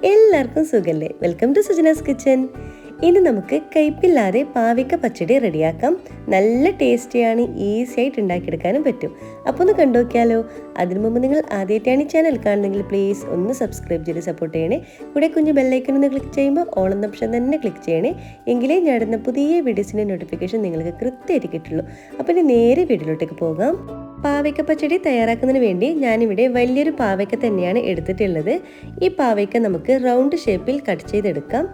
എല്ലാവർക്കും സുഖല്ലേ? Welcome to Sujana's kitchen. ഇനി നമുക്ക് കയ്പില്ലാതെ പാവയ്ക്ക പച്ചടി റെഡിയാക്കാം. നല്ല ടേസ്റ്റിയാണ്, ഈസി ആയിട്ട് ഉണ്ടാക്കിയെടുക്കാനും പറ്റും. അപ്പോൾ ഒന്ന് കണ്ടു നോക്കിയാലോ. അതിനു മുമ്പ് നിങ്ങൾ ആദ്യമായിട്ടാണ് ഈ ചാനൽ കാണുന്നെങ്കിൽ പ്ലീസ് ഒന്ന് സബ്സ്ക്രൈബ് ചെയ്ത് സപ്പോർട്ട് ചെയ്യണേ. കൂടെ കുഞ്ഞ് ബെല്ലൈക്കൺ ഒന്ന് ക്ലിക്ക് ചെയ്യുമ്പോൾ ഓൾ എന്ന ഓപ്ഷൻ തന്നെ ക്ലിക്ക് ചെയ്യണേ. എങ്കിലേ ഞാൻ ഇടുന്ന പുതിയ വീഡിയോസിൻ്റെ നോട്ടിഫിക്കേഷൻ നിങ്ങൾക്ക് കൃത്യമായിട്ട് കിട്ടുള്ളൂ. അപ്പോൾ ഇനി നേരെ വീഡിയോയിലോട്ടേക്ക് പോകാം. പാവയ്ക്ക പച്ചടി തയ്യാറാക്കുന്നതിന് വേണ്ടി ഞാനിവിടെ വലിയൊരു പാവയ്ക്ക തന്നെയാണ് എടുത്തിട്ടുള്ളത്. ഈ പാവയ്ക്ക നമുക്ക് റൗണ്ട് ഷേപ്പിൽ കട്ട് ചെയ്തെടുക്കാം.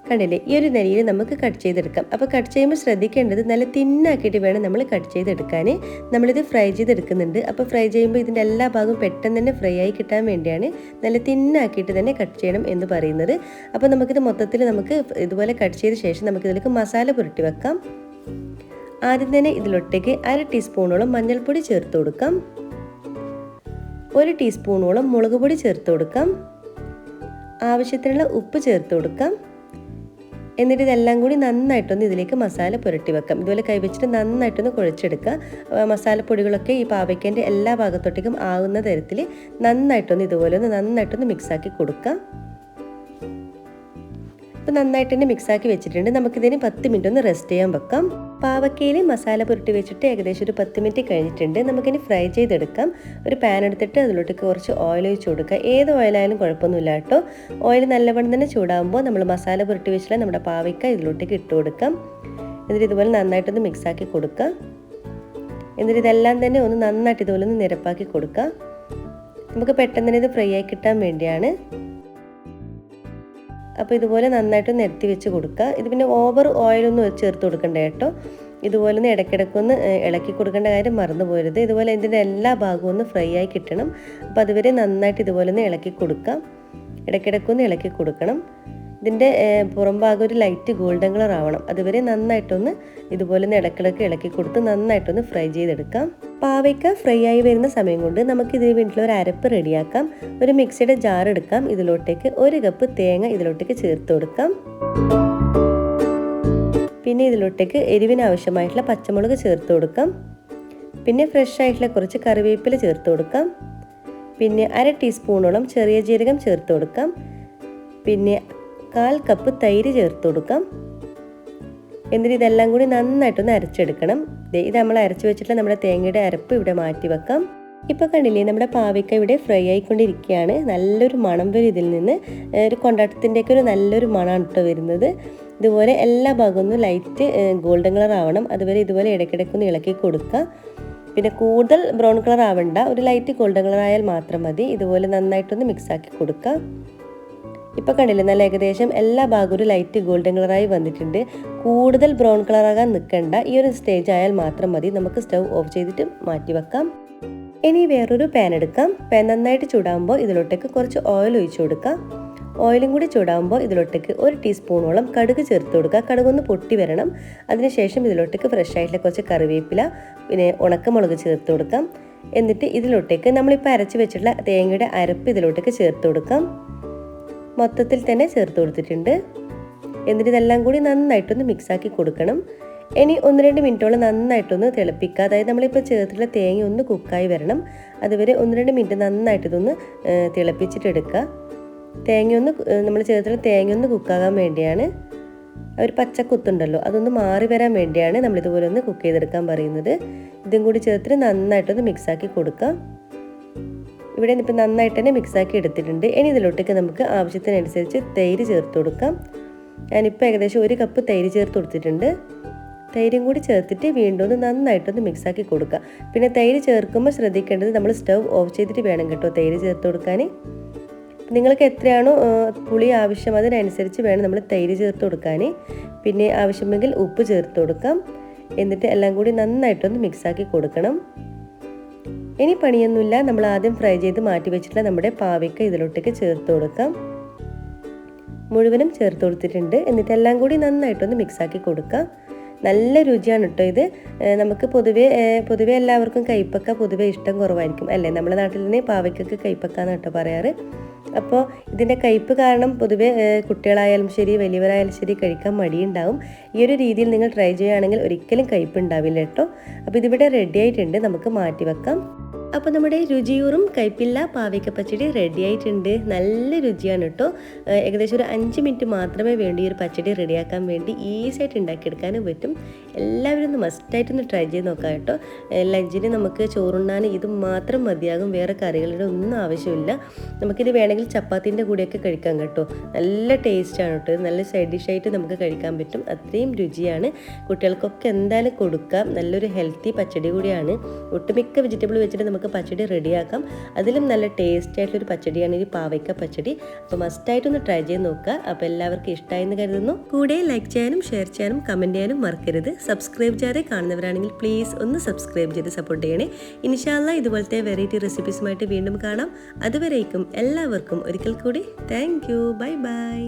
കണ്ടില്ലേ, ഈ ഒരു നിലയിൽ നമുക്ക് കട്ട് ചെയ്തെടുക്കാം. അപ്പോൾ കട്ട് ചെയ്യുമ്പോൾ ശ്രദ്ധിക്കേണ്ടത് നല്ല തിന്നാക്കിയിട്ട് വേണം നമ്മൾ കട്ട് ചെയ്തെടുക്കാൻ. നമ്മളിത് ഫ്രൈ ചെയ്തെടുക്കുന്നുണ്ട്. അപ്പോൾ ഫ്രൈ ചെയ്യുമ്പോൾ ഇതിൻ്റെ എല്ലാ ഭാഗവും പെട്ടെന്ന് തന്നെ ഫ്രൈ ആയി കിട്ടാൻ വേണ്ടിയാണ് നല്ല തിന്നാക്കിയിട്ട് തന്നെ കട്ട് ചെയ്യണം എന്ന് പറയുന്നത്. അപ്പോൾ നമുക്കിത് മൊത്തത്തിൽ ഇതുപോലെ കട്ട് ചെയ്ത ശേഷം നമുക്കിതിലേക്ക് മസാല പുരട്ടി വെക്കാം. ആദ്യം തന്നെ ഇതിലൊട്ടേക്ക് 1/2 ടീസ്പൂണോളം മഞ്ഞൾപ്പൊടി ചേർത്ത് കൊടുക്കാം. 1 ടീസ്പൂണോളം മുളക് പൊടി ചേർത്ത് കൊടുക്കാം. ആവശ്യത്തിനുള്ള ഉപ്പ് ചേർത്ത് കൊടുക്കാം. എന്നിട്ട് ഇതെല്ലാം കൂടി നന്നായിട്ടൊന്ന് ഇതിലേക്ക് മസാല പുരട്ടി വെക്കാം. ഇതുപോലെ കൈവച്ചിട്ട് നന്നായിട്ടൊന്ന് കുഴച്ചെടുക്കുക. മസാലപ്പൊടികളൊക്കെ ഈ പാവയ്ക്കൻ്റെ എല്ലാ ഭാഗത്തോട്ടേക്കും ആകുന്ന തരത്തിൽ നന്നായിട്ടൊന്ന് മിക്സാക്കി കൊടുക്കാം. ഇപ്പോൾ നന്നായിട്ട് തന്നെ മിക്സാക്കി വെച്ചിട്ടുണ്ട്. നമുക്കിതിന് 10 മിനിറ്റ് ഒന്ന് റെസ്റ്റ് ചെയ്യാൻ വെക്കാം. പാവയ്ക്കയിൽ മസാല പുരട്ടി വെച്ചിട്ട് ഏകദേശം ഒരു 10 മിനിറ്റ് കഴിഞ്ഞിട്ടുണ്ട്. നമുക്കിനി ഫ്രൈ ചെയ്തെടുക്കാം. ഒരു പാൻ എടുത്തിട്ട് അതിലോട്ടേക്ക് കുറച്ച് ഓയിൽ ഒഴിച്ച് കൊടുക്കുക. ഏത് ഓയിലായാലും കുഴപ്പമൊന്നുമില്ല കേട്ടോ. ഓയിൽ നല്ലവണ്ണം തന്നെ ചൂടാകുമ്പോൾ നമ്മൾ മസാല പുരട്ടി വെച്ചിട്ട് നമ്മുടെ പാവയ്ക്ക ഇതിലോട്ടേക്ക് ഇട്ട് കൊടുക്കാം. എന്നിട്ട് ഇതുപോലെ നന്നായിട്ടൊന്ന് മിക്സാക്കി കൊടുക്കുക. എന്നിട്ട് ഇതെല്ലാം തന്നെ ഒന്ന് നന്നായിട്ട് ഇതുപോലെ ഒന്ന് നിരപ്പാക്കി കൊടുക്കുക. നമുക്ക് പെട്ടെന്ന് തന്നെ ഇത് ഫ്രൈ ആയി കിട്ടാൻ വേണ്ടിയാണ്. അപ്പോൾ ഇതുപോലെ നന്നായിട്ട് നിരത്തി വെച്ച് കൊടുക്കുക. ഇത് പിന്നെ ഓവർ ഓയിലൊന്നും ചേർത്ത് കൊടുക്കണ്ട കേട്ടോ. ഇതുപോലെ ഒന്ന് ഇടയ്ക്കിടയ്ക്കൊന്ന് ഇളക്കി കൊടുക്കേണ്ട കാര്യം മറന്നു പോരുത്. ഇതുപോലെ ഇതിൻ്റെ എല്ലാ ഭാഗവും ഒന്ന് ഫ്രൈ ആയി കിട്ടണം. അപ്പോൾ അതുവരെ നന്നായിട്ട് ഇതുപോലെ ഒന്ന് ഇളക്കി കൊടുക്കാം. ഇടയ്ക്കിടയ്ക്കൊന്ന് ഇളക്കി കൊടുക്കണം. ഇതിൻ്റെ പുറം ഭാഗം ഒരു ലൈറ്റ് ഗോൾഡൻ കളർ ആവണം. അതുവരെ നന്നായിട്ടൊന്ന് ഇതുപോലെ ഒന്ന് ഇടയ്ക്കിടയ്ക്ക് ഇളക്കി കൊടുത്ത് നന്നായിട്ടൊന്ന് ഫ്രൈ ചെയ്തെടുക്കാം. പാവയ്ക്ക ഫ്രൈ ആയി വരുന്ന സമയം കൊണ്ട് നമുക്ക് ഇതിന് വേണ്ടിയിട്ടുള്ള ഒരു അരപ്പ് റെഡിയാക്കാം. ഒരു മിക്സിയുടെ ജാർ എടുക്കാം. ഇതിലോട്ടേക്ക് 1 കപ്പ് തേങ്ങ ഇതിലോട്ടേക്ക് ചേർത്ത് കൊടുക്കാം. പിന്നെ ഇതിലോട്ടേക്ക് എരിവിന് ആവശ്യമായിട്ടുള്ള പച്ചമുളക് ചേർത്ത് കൊടുക്കാം. പിന്നെ ഫ്രഷ് ആയിട്ടുള്ള കുറച്ച് കറിവേപ്പില ചേർത്ത് കൊടുക്കാം. പിന്നെ 1/2 ടീസ്പൂണോളം ചെറിയ ജീരകം ചേർത്ത് കൊടുക്കാം. പിന്നെ 1/4 കപ്പ് തൈര് ചേർത്ത് കൊടുക്കാം. എന്നിട്ട് ഇതെല്ലാം കൂടി നന്നായിട്ടൊന്ന് അരച്ചെടുക്കണം. ഇത് നമ്മൾ അരച്ച് വെച്ചിട്ടുള്ള നമ്മുടെ തേങ്ങയുടെ അരപ്പ് ഇവിടെ മാറ്റി വെക്കാം. ഇപ്പോൾ കണ്ടില്ലേ, നമ്മുടെ പാവയ്ക്ക ഇവിടെ ഫ്രൈ ആയിക്കൊണ്ടിരിക്കുകയാണ്. നല്ലൊരു മണം വരും ഇതിൽ നിന്ന്. ഒരു കൊണ്ടാട്ടത്തിൻ്റെയൊക്കെ ഒരു നല്ലൊരു മണമാണ് കേട്ടോ വരുന്നത്. ഇതുപോലെ എല്ലാ ഭാഗവും ഒന്ന് ലൈറ്റ് ഗോൾഡൻ കളർ ആവണം. അതുവരെ ഇതുപോലെ ഇടയ്ക്കിടയ്ക്കൊന്ന് ഇളക്കി കൊടുക്കുക. പിന്നെ കൂടുതൽ ബ്രൗൺ കളർ ആവണ്ട, ഒരു ലൈറ്റ് ഗോൾഡൻ കളർ ആയാൽ മാത്രം മതി. ഇതുപോലെ നന്നായിട്ടൊന്ന് മിക്സാക്കി കൊടുക്കുക. ഇപ്പോൾ കണ്ടില്ലേ, നല്ല ഏകദേശം എല്ലാ ഭാഗവും ഒരു ലൈറ്റ് ഗോൾഡൻ കളറായി വന്നിട്ടുണ്ട്. കൂടുതൽ ബ്രൗൺ കളറാകാൻ നിൽക്കണ്ട. ഈ ഒരു സ്റ്റേജ് ആയാൽ മാത്രം മതി. നമുക്ക് സ്റ്റൗ ഓഫ് ചെയ്തിട്ട് മാറ്റി വെക്കാം. ഇനി വേറൊരു പാൻ എടുക്കാം. പാൻ നന്നായിട്ട് ചൂടാകുമ്പോൾ ഇതിലോട്ടേക്ക് കുറച്ച് ഓയിൽ ഒഴിച്ചു കൊടുക്കാം. ഓയിലും കൂടി ചൂടാകുമ്പോൾ ഇതിലോട്ടേക്ക് 1 ടീസ്പൂണോളം കടുക് ചേർത്ത് കൊടുക്കുക. കടുകൊന്ന് പൊട്ടി വരണം. അതിനുശേഷം ഇതിലോട്ടേക്ക് ഫ്രഷ് ആയിട്ടുള്ള കുറച്ച് കറിവേപ്പില, പിന്നെ ഉണക്കമുളക് ചേർത്ത് കൊടുക്കാം. എന്നിട്ട് ഇതിലോട്ടേക്ക് നമ്മളിപ്പോൾ അരച്ച് വെച്ചിട്ടുള്ള തേങ്ങയുടെ അരപ്പ് ഇതിലോട്ടേക്ക് ചേർത്ത് കൊടുക്കാം. മൊത്തത്തിൽ തന്നെ ചേർത്ത് കൊടുത്തിട്ടുണ്ട്. എന്നിട്ട് ഇതെല്ലാം കൂടി നന്നായിട്ടൊന്ന് മിക്സാക്കി കൊടുക്കണം. ഇനി 1-2 മിനിറ്റോളം നന്നായിട്ടൊന്ന് തിളപ്പിക്കുക. അതായത് നമ്മളിപ്പോൾ ചേർത്തിട്ടുള്ള തേങ്ങ ഒന്ന് കുക്കായി വരണം. അതുവരെ 1-2 മിനിറ്റ് നന്നായിട്ട് ഇതൊന്ന് തിളപ്പിച്ചിട്ടെടുക്കുക. നമ്മൾ ചേർത്തിട്ടുള്ള തേങ്ങ ഒന്ന് കുക്കാകാൻ വേണ്ടിയാണ്. ഒരു പച്ചക്കുത്തുണ്ടല്ലോ, അതൊന്ന് മാറി വരാൻ വേണ്ടിയാണ് നമ്മളിതുപോലെ ഒന്ന് കുക്ക് ചെയ്തെടുക്കാൻ പറയുന്നത്. ഇതും കൂടി ചേർത്തിട്ട് നന്നായിട്ടൊന്ന് മിക്സാക്കി കൊടുക്കുക. ഇവിടെ ഇപ്പോൾ നന്നായിട്ട് തന്നെ മിക്സാക്കി എടുത്തിട്ടുണ്ട്. ഇനി ഇതിലോട്ടേക്ക് നമുക്ക് ആവശ്യത്തിനനുസരിച്ച് തൈര് ചേർത്ത് കൊടുക്കാം. ഞാനിപ്പോൾ ഏകദേശം 1 കപ്പ് തൈര് ചേർത്ത് കൊടുത്തിട്ടുണ്ട്. തൈരും കൂടി ചേർത്തിട്ട് വീണ്ടും ഒന്ന് നന്നായിട്ടൊന്ന് മിക്സാക്കി കൊടുക്കുക. പിന്നെ തൈര് ചേർക്കുമ്പോൾ ശ്രദ്ധിക്കേണ്ടത് നമ്മൾ സ്റ്റൗ ഓഫ് ചെയ്തിട്ട് വേണം കേട്ടോ തൈര് ചേർത്ത് കൊടുക്കാൻ. നിങ്ങൾക്ക് എത്രയാണോ പുളി ആവശ്യം അതിനനുസരിച്ച് വേണം നമ്മൾ തൈര് ചേർത്ത് കൊടുക്കാൻ. പിന്നെ ആവശ്യമെങ്കിൽ ഉപ്പ് ചേർത്ത് കൊടുക്കാം. എന്നിട്ട് എല്ലാം കൂടി നന്നായിട്ടൊന്ന് മിക്സാക്കി കൊടുക്കണം. ഇനി പണിയൊന്നുമില്ല. നമ്മൾ ആദ്യം ഫ്രൈ ചെയ്ത് മാറ്റി വെച്ചിട്ടുള്ള നമ്മുടെ പാവയ്ക്ക ഇതിലോട്ടേക്ക് ചേർത്ത് കൊടുക്കാം. മുഴുവനും ചേർത്ത് കൊടുത്തിട്ടുണ്ട്. എന്നിട്ട് എല്ലാം കൂടി നന്നായിട്ടൊന്ന് മിക്സാക്കി കൊടുക്കാം. നല്ല രുചിയാണ് കേട്ടോ ഇത്. നമുക്ക് പൊതുവേ എല്ലാവർക്കും കൈപ്പക്ക പൊതുവെ ഇഷ്ടം കുറവായിരിക്കും അല്ലേ. നമ്മുടെ നാട്ടിൽ നിന്ന് പാവയ്ക്കൊക്കെ കൈപ്പക്ക എന്ന് കേട്ടോ പറയാറ്. അപ്പോൾ ഇതിൻ്റെ കയ്പ്പ് കാരണം പൊതുവെ കുട്ടികളായാലും ശരി വലിയവരായാലും ശരി കഴിക്കാൻ മടിയുണ്ടാവും. ഈ ഒരു രീതിയിൽ നിങ്ങൾ ട്രൈ ചെയ്യുകയാണെങ്കിൽ ഒരിക്കലും കയ്പ്പ് ഉണ്ടാവില്ല കേട്ടോ. അപ്പോൾ ഇതിവിടെ റെഡി ആയിട്ടുണ്ട്. നമുക്ക് മാറ്റി വെക്കാം. അപ്പോൾ നമ്മുടെ രുചിയൂറും കൈപ്പില്ല പാവയ്ക്ക പച്ചടി റെഡി ആയിട്ടുണ്ട്. നല്ല രുചിയാണ് കേട്ടോ. ഏകദേശം ഒരു 5 മിനിറ്റ് മാത്രമേ വേണ്ടി ഈ ഒരു പച്ചടി റെഡിയാക്കാൻ വേണ്ടി ഈസി ആയിട്ട് ഉണ്ടാക്കിയെടുക്കാനും പറ്റും. എല്ലാവരും ഒന്ന് മസ്റ്റായിട്ടൊന്ന് ട്രൈ ചെയ്ത് നോക്കാം കേട്ടോ. ലഞ്ചിന് നമുക്ക് ചോറുണ്ണാൻ ഇത് മാത്രം മതിയാകും, വേറെ കറികളുടെ ഒന്നും ആവശ്യമില്ല. നമുക്കിത് വേണമെങ്കിൽ ചപ്പാത്തിൻ്റെ കൂടെയൊക്കെ കഴിക്കാം കേട്ടോ. നല്ല ടേസ്റ്റാണ് കേട്ടോ. ഇത് നല്ല സൈഡ് ഡിഷായിട്ട് നമുക്ക് കഴിക്കാൻ പറ്റും. അത്രയും രുചിയാണ്. കുട്ടികൾക്കൊക്കെ എന്തായാലും കൊടുക്കാം. നല്ലൊരു ഹെൽത്തി പച്ചടി കൂടിയാണ്. ഒട്ടുമിക്ക വെജിറ്റബിൾ വെച്ചിട്ട് നമുക്ക് പച്ചടി റെഡിയാക്കാം. അതിലും നല്ല ടേസ്റ്റി ആയിട്ടുള്ളൊരു പച്ചടിയാണ് ഈ പാവയ്ക്ക പച്ചടി. അപ്പോൾ മസ്റ്റായിട്ടൊന്ന് ട്രൈ ചെയ്ത് നോക്കുക. അപ്പോൾ എല്ലാവർക്കും ഇഷ്ടമായെന്ന് കരുതുന്നു. കൂടെ ലൈക്ക് ചെയ്യാനും ഷെയർ ചെയ്യാനും കമൻറ്റ് ചെയ്യാനും മറക്കരുത്. സബ്സ്ക്രൈബ് ചെയ്യാതെ കാണുന്നവരാണെങ്കിൽ പ്ലീസ് ഒന്ന് സബ്സ്ക്രൈബ് ചെയ്ത് സപ്പോർട്ട് ചെയ്യണേ. ഇൻഷാ അല്ലാഹ് ഇതുപോലത്തെ വെറൈറ്റി റെസിപ്പീസുമായിട്ട് വീണ്ടും കാണാം. അതുവരേക്കും എല്ലാവർക്കും ഒരിക്കൽ കൂടി താങ്ക് യു. Bye bye.